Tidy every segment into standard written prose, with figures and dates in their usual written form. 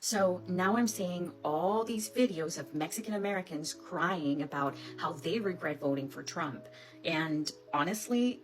So now I'm seeing all these videos of Mexican Americans crying about how they regret voting for Trump. And honestly,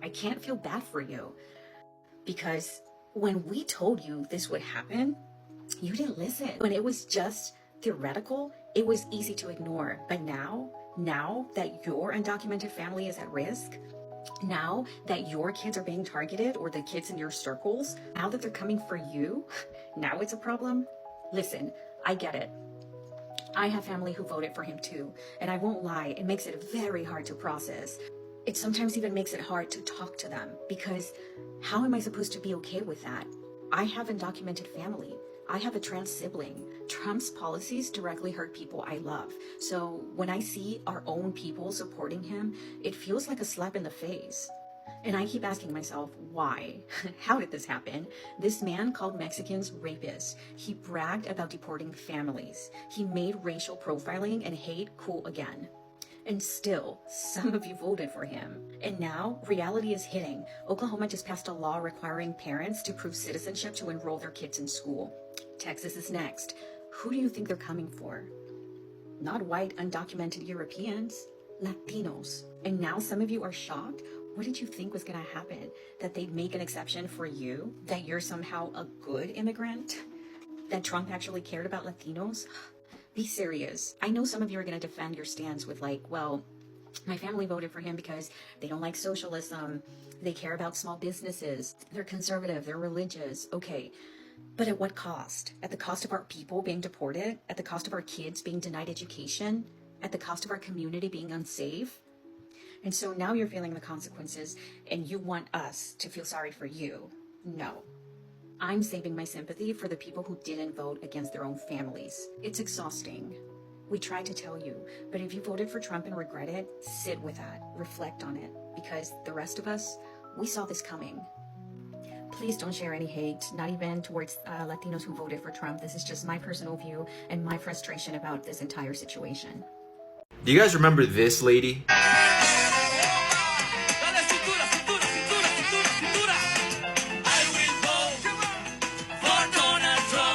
I can't feel bad for you because when we told you this would happen, you didn't listen. When it was just theoretical, it was easy to ignore. But now that your undocumented family is at risk, now that your kids are being targeted or the kids in your circles, now that they're coming for you, now it's a problem. Listen, I get it. I have family who voted for him too, and I won't lie, it makes it very hard to process. It sometimes even makes it hard to talk to them because how am I supposed to be okay with that? I have undocumented family. I have a trans sibling. Trump's policies directly hurt people I love. So when I see our own people supporting him, it feels like a slap in the face. And I keep asking myself, why? How did this happen? This man called Mexicans rapists. He bragged about deporting families. He made racial profiling and hate cool again. And still, some of you voted for him. And now, reality is hitting. Oklahoma just passed a law requiring parents to prove citizenship to enroll their kids in school. Texas is next. Who do you think they're coming for? Not white, undocumented Europeans, Latinos. And now some of you are shocked? What did you think was gonna happen? That they'd make an exception for you? That you're somehow a good immigrant? That Trump actually cared about Latinos? Be serious. I know some of you are going to defend your stance with like, well, my family voted for him because they don't like socialism. They care about small businesses. They're conservative. They're religious. Okay. But at what cost? At the cost of our people being deported? At the cost of our kids being denied education? At the cost of our community being unsafe? And so now you're feeling the consequences and you want us to feel sorry for you. No. I'm saving my sympathy for the people who didn't vote against their own families. It's exhausting. We tried to tell you, but if you voted for Trump and regret it, sit with that, reflect on it, because the rest of us, we saw this coming. Please don't share any hate, not even towards Latinos who voted for Trump. This is just my personal view and my frustration about this entire situation. Do you guys remember this lady?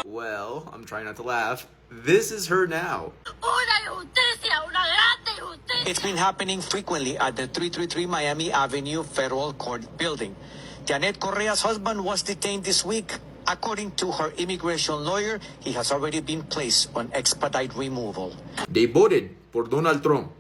Well, I'm trying not to laugh. This is her now. It's been happening frequently at the 333 Miami Avenue Federal Court building. Janet Correa's husband was detained this week. According to her immigration lawyer, he has already been placed on expedite removal. They voted for Donald Trump.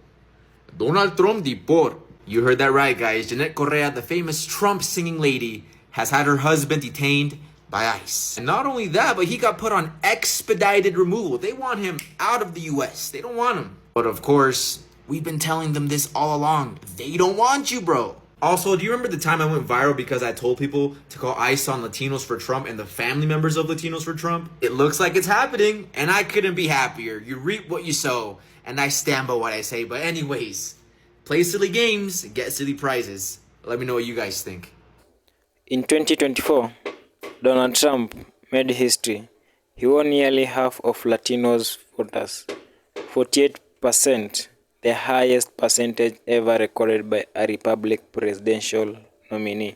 Donald Trump deport. You heard that right, guys. Janet Correa, the famous Trump singing lady, has had her husband detained by ICE. And not only that, but he got put on expedited removal. They want him out of the US. They don't want him. But of course, we've been telling them this all along. They don't want you, bro. Also, do you remember the time I went viral because I told people to call ICE on Latinos for Trump and the family members of Latinos for Trump? It looks like it's happening, and I couldn't be happier. You reap what you sow, and I stand by what I say. But anyways, play silly games, get silly prizes. Let me know what you guys think. In 2024, Donald Trump made history. He won nearly half of Latinos voters, 48%, the highest percentage ever recorded by a Republican presidential nominee.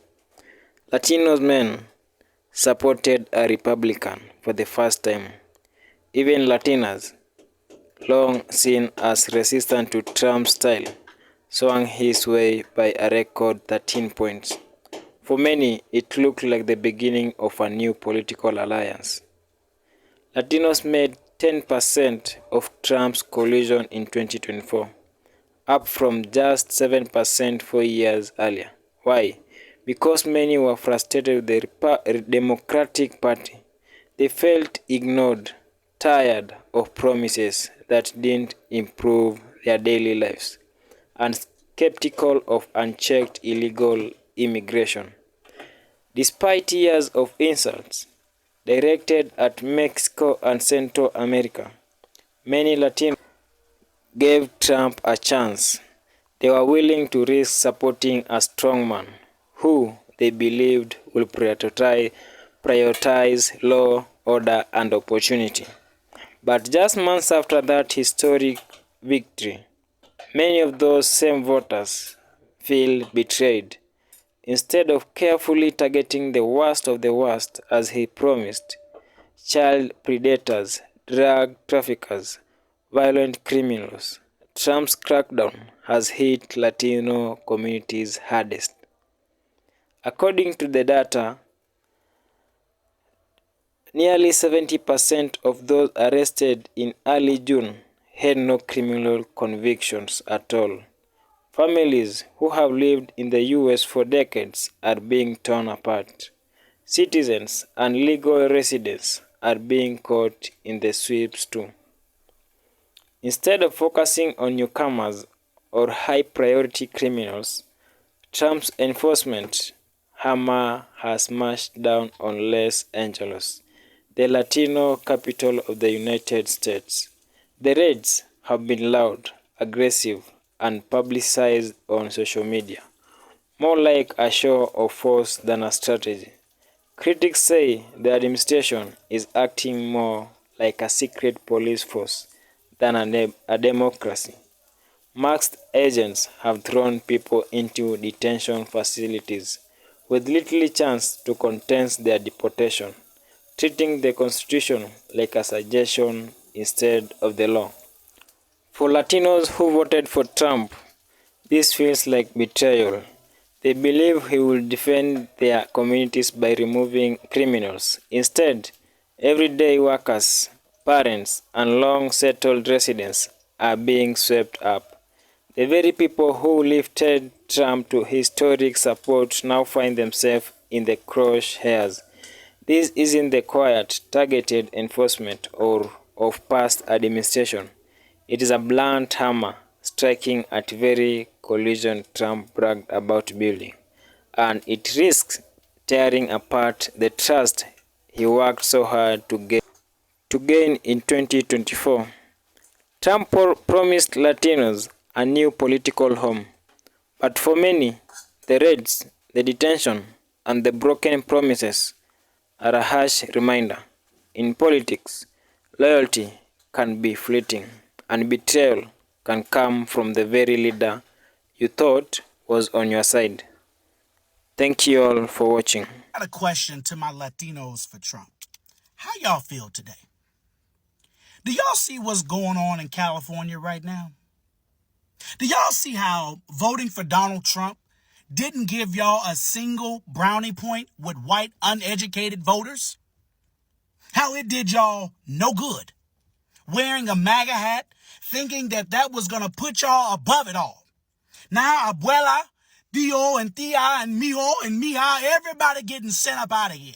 Latinos men supported a Republican for the first time. Even Latinas, long seen as resistant to Trump's style, swung his way by a record 13 points. For many, it looked like the beginning of a new political alliance. Latinos made 10% of Trump's coalition in 2024, up from just 7% 4 years earlier. Why? Because many were frustrated with the Democratic Party. They felt ignored, tired of promises that didn't improve their daily lives, and skeptical of unchecked illegal immigration. Despite years of insults directed at Mexico and Central America, many Latinos gave Trump a chance. They were willing to risk supporting a strongman who they believed will prioritize law, order, and opportunity. But just months after that historic victory, many of those same voters feel betrayed. Instead of carefully targeting the worst of the worst as he promised, child predators, drug traffickers, violent criminals. Trump's crackdown has hit Latino communities hardest. According to the data, nearly 70% of those arrested in early June had no criminal convictions at all. Families who have lived in the US for decades are being torn apart. Citizens and legal residents are being caught in the sweeps too. Instead of focusing on newcomers or high-priority criminals, Trump's enforcement hammer has smashed down on Los Angeles, the Latino capital of the United States. The raids have been loud, aggressive, and publicized on social media, more like a show of force than a strategy. Critics say the administration is acting more like a secret police force than a democracy. Masked agents have thrown people into detention facilities with little chance to contest their deportation, treating the Constitution like a suggestion instead of the law. For Latinos who voted for Trump, this feels like betrayal. They believe he will defend their communities by removing criminals. Instead, everyday workers, parents, and long-settled residents are being swept up. The very people who lifted Trump to historic support now find themselves in the crosshairs. This isn't the quiet, targeted enforcement of past administration. It is a blunt hammer striking at very collision Trump bragged about building, and it risks tearing apart the trust he worked so hard to gain in 2024. Trump promised Latinos a new political home, but for many, the raids, the detention, and the broken promises are a harsh reminder. In politics, loyalty can be fleeting, and betrayal can come from the very leader you thought was on your side. Thank you all for watching. I got a question to my Latinos for Trump. How y'all feel today? Do y'all see what's going on in California right now? Do y'all see how voting for Donald Trump didn't give y'all a single brownie point with white uneducated voters? How it did y'all no good. Wearing a MAGA hat, thinking that was going to put y'all above it all. Now, abuela, Dio, and tia, and mijo, and mija, everybody getting sent up out of here.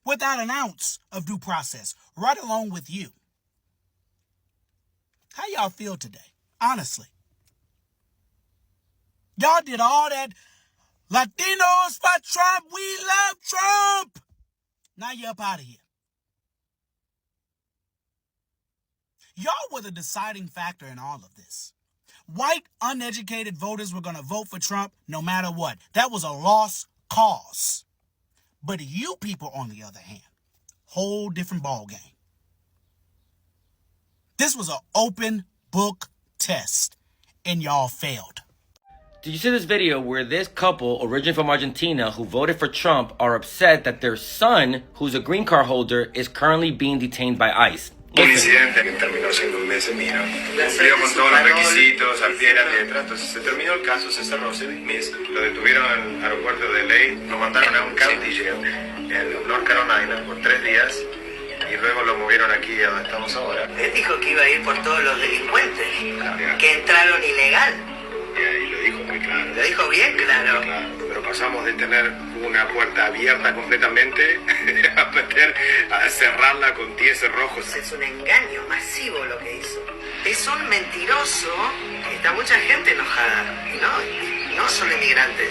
Without an ounce of due process, right along with you. How y'all feel today? Honestly. Y'all did all that. Latinos for Trump, we love Trump. Now you're up out of here. Y'all were the deciding factor in all of this. White, uneducated voters were going to vote for Trump no matter what. That was a lost cause. But you people, on the other hand, whole different ball game. This was an open book test, and y'all failed. Did you see this video where this couple, originally from Argentina, who voted for Trump, are upset that their son, who's a green card holder, is currently being detained by ICE? Un incidente que terminó siendo un misdemeanor. Cumplió con todos los requisitos, al pie de la letra, entonces se terminó el caso, se cerró, se dismissed. Lo detuvieron en el aeropuerto de LA, lo mandaron a un county jail en North Carolina por 3 días y luego lo movieron aquí a donde estamos ahora. Él dijo que iba a ir por todos los delincuentes que entraron ilegal. Y lo dijo muy claro. Lo dijo bien claro. Pero pasamos de tener una puerta abierta completamente a cerrarla con 10 rojos. Es un engaño masivo lo que hizo. Es un mentiroso. Está mucha gente enojada. Y no solo inmigrantes.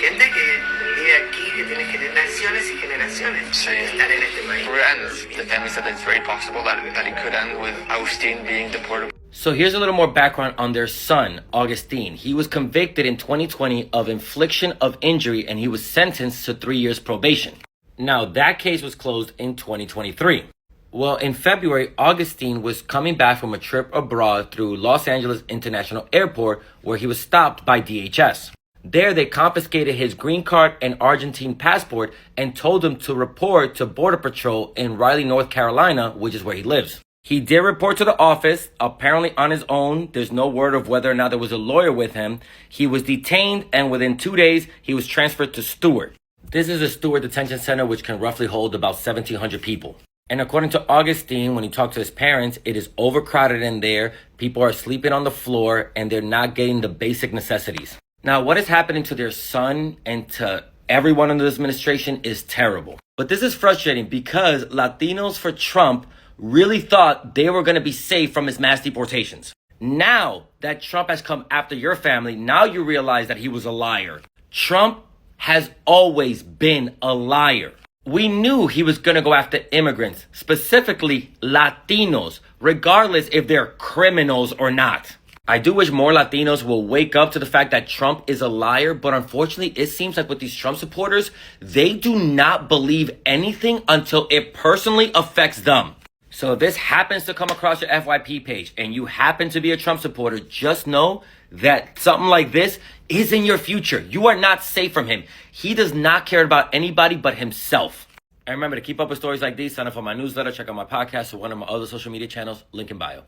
Gente que vive aquí, que tiene generaciones y generaciones de estar en este país. And the family said that it's very possible that it could end with Agustin being deported. So here's a little more background on their son, Augustine. He was convicted in 2020 of infliction of injury and he was sentenced to 3 years probation. Now, that case was closed in 2023. Well, in February, Augustine was coming back from a trip abroad through Los Angeles International Airport where he was stopped by DHS. There, they confiscated his green card and Argentine passport and told him to report to Border Patrol in Raleigh, North Carolina, which is where he lives. He did report to the office, apparently on his own. There's no word of whether or not there was a lawyer with him. He was detained, and within 2 days, he was transferred to Stewart. This is a Stewart detention center which can roughly hold about 1,700 people. And according to Augustine, when he talked to his parents, it is overcrowded in there. People are sleeping on the floor, and they're not getting the basic necessities. Now, what is happening to their son and to everyone under this administration is terrible. But this is frustrating because Latinos for Trump really thought they were going to be safe from his mass deportations. Now that Trump has come after your family, now you realize that he was a liar. Trump has always been a liar. We knew he was going to go after immigrants, specifically Latinos, regardless if they're criminals or not. I do wish more Latinos will wake up to the fact that Trump is a liar, but unfortunately, it seems like with these Trump supporters, they do not believe anything until it personally affects them. So if this happens to come across your FYP page and you happen to be a Trump supporter, just know that something like this is in your future. You are not safe from him. He does not care about anybody but himself. And remember, to keep up with stories like these, sign up for my newsletter, check out my podcast or one of my other social media channels, link in bio.